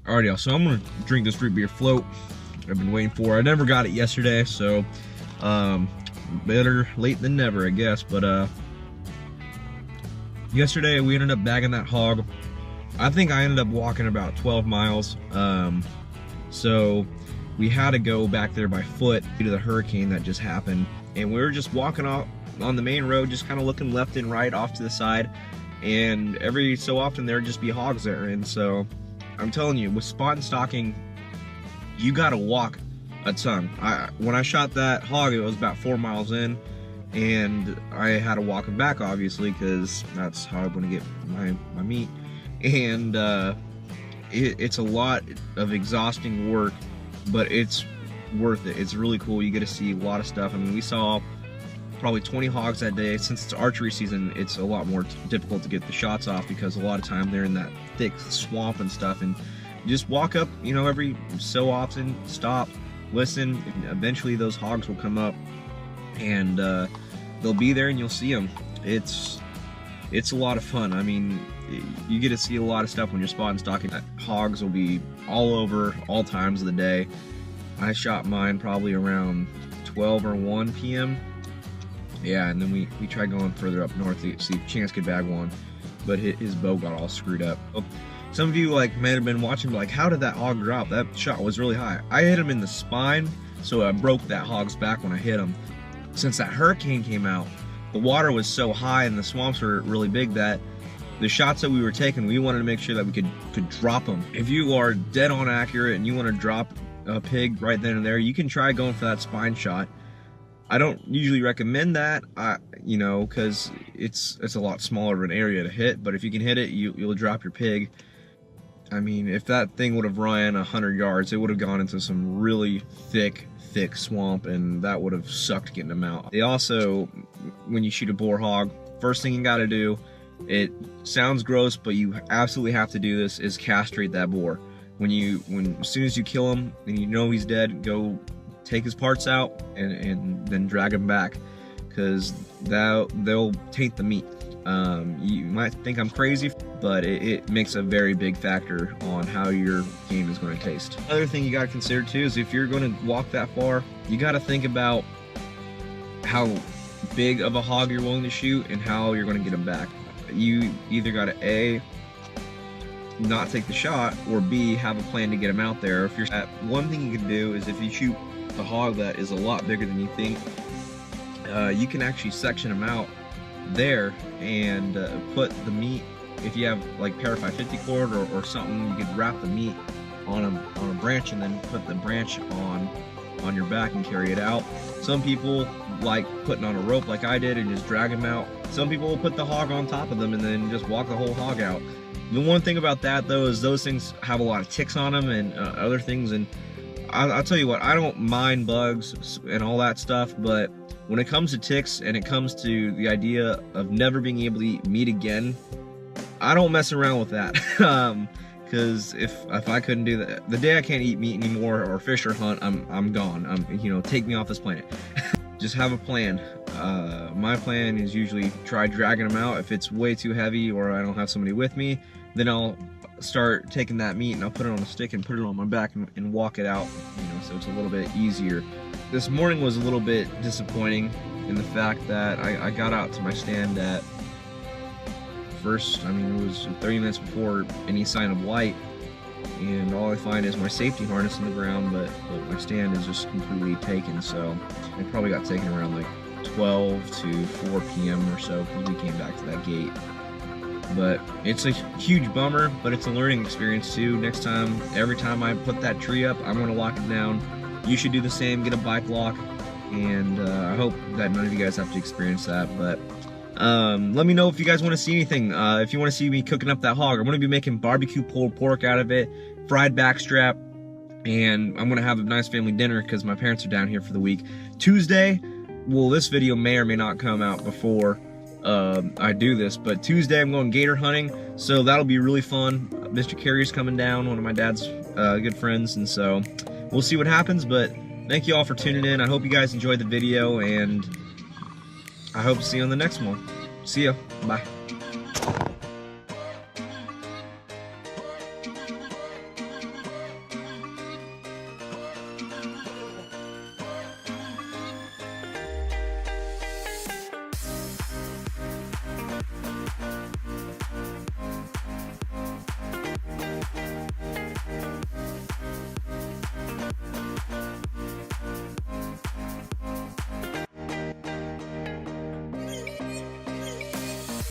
Alright, y'all, so I'm gonna drink this root beer float I've been waiting for. I never got it yesterday, so better late than never, I guess. But yesterday we ended up bagging that hog. I think I ended up walking about 12 miles. So we had to go back there by foot due to the hurricane that just happened. And we were just walking off on the main road, just kind of looking left and right off to the side. And every so often there'd just be hogs there. And so I'm telling you, with spot and stalking, you gotta walk a ton. When I shot that hog, it was about 4 miles in, and I had to walk him back, obviously, because that's how I'm gonna get my meat. And it's a lot of exhausting work, but it's worth it. It's really cool. You get to see a lot of stuff. I mean, we saw probably 20 hogs that day. Since it's archery season, it's a lot more difficult to get the shots off because a lot of time they're in that thick swamp and stuff. And you just walk up, you know, every so often, stop, listen, and eventually those hogs will come up, and they'll be there and you'll see them. It's a lot of fun. I mean, you get to see a lot of stuff when you're spot and stalking. Hogs will be all over all times of the day. I shot mine probably around 12 or 1 p.m. Yeah, and then we tried going further up north to see if Chance could bag one, but his bow got all screwed up. Some of you may have been watching, like, how did that hog drop? That shot was really high. I hit him in the spine, so I broke that hog's back when I hit him. Since that hurricane came out, the water was so high and the swamps were really big that the shots that we were taking, we wanted to make sure that we could drop them. If you are dead on accurate and you want to drop a pig right then and there, you can try going for that spine shot. I don't usually recommend that, you know, because it's a lot smaller of an area to hit, but if you can hit it, you'll drop your pig. I mean, if that thing would have ran 100 yards, it would have gone into some really thick swamp, and that would have sucked getting them out. They also, when you shoot a boar hog, first thing you got to do, it sounds gross, but you absolutely have to do this, is castrate that boar. As soon as you kill him and you know he's dead, go take his parts out and then drag him back, because they'll taint the meat. You might think I'm crazy, but it makes a very big factor on how your game is going to taste. Another thing you got to consider too is if you're going to walk that far, you got to think about how big of a hog you're willing to shoot and how you're going to get him back. You either got to A, not take the shot, or B, have a plan to get him out there. If you're one thing you can do is if you shoot a hog that is a lot bigger than you think, you can actually section him out there and put the meat, if you have like Para 550 cord or something, you could wrap the meat on a branch and then put the branch on your back and carry it out. Some people like putting on a rope like I did and just drag them out. Some people will put the hog on top of them and then just walk the whole hog out. The one thing about that though is those things have a lot of ticks on them and other things, and I'll tell you what, I don't mind bugs and all that stuff, but when it comes to ticks and it comes to the idea of never being able to eat meat again, I don't mess around with that. Because if I couldn't do that, the day I can't eat meat anymore or fish or hunt, I'm gone. You know, take me off this planet. Just have a plan. My plan is usually try dragging them out. If it's way too heavy or I don't have somebody with me, then I'll start taking that meat and I'll put it on a stick and put it on my back and walk it out, you know, so it's a little bit easier. This morning was a little bit disappointing in the fact that I got out to my stand at first, I mean, it was 30 minutes before any sign of light, and all I find is my safety harness in the ground, but my stand is just completely taken. So it probably got taken around like 12 to 4 p.m. or so because we came back to that gate. But it's a huge bummer, but it's a learning experience too. Next time, every time I put that tree up, I'm going to lock it down. You should do the same, get a bike lock, and I hope that none of you guys have to experience that. But let me know if you guys want to see anything. If you want to see me cooking up that hog, I'm going to be making barbecue pulled pork out of it, fried backstrap, and I'm going to have a nice family dinner because my parents are down here for the week. Tuesday, well, this video may or may not come out before I do this, but Tuesday I'm going gator hunting, so that'll be really fun. Mr. Carrier's coming down, one of my dad's good friends, and so we'll see what happens. But thank you all for tuning in. I hope you guys enjoyed the video, and I hope to see you on the next one. See ya. Bye.